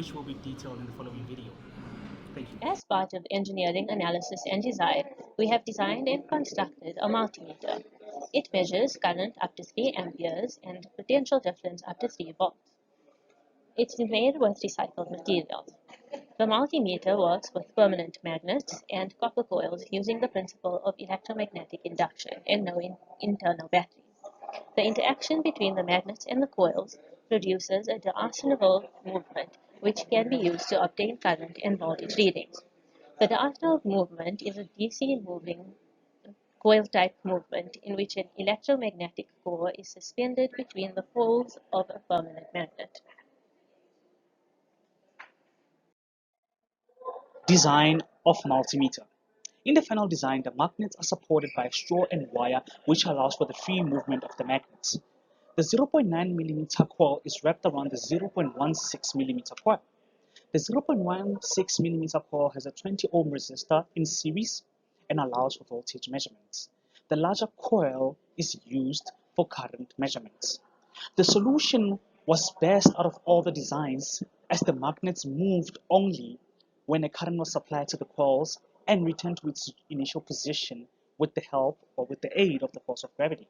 which will be detailed in the following video. Thank you. As part of engineering analysis and design, we have designed and constructed a multimeter. It measures current up to 3 amperes and potential difference up to 3 volts. It's made with recycled materials. The multimeter works with permanent magnets and copper coils using the principle of electromagnetic induction and no internal batteries. The interaction between the magnets and the coils produces a diastolic movement, which can be used to obtain current and voltage readings. The diastolic movement is a DC moving coil-type movement in which an electromagnetic core is suspended between the poles of a permanent magnet. Design of multimeter. In the final design, the magnets are supported by a straw and wire, which allows for the free movement of the magnets. The 0.9 mm coil is wrapped around the 0.16 mm coil. The 0.16 mm coil has a 20 ohm resistor in series and allows for voltage measurements. The larger coil is used for current measurements. The solution was best out of all the designs, as the magnets moved only when a current was supplied to the coils and returned to its initial position with the help or with the aid of the force of gravity.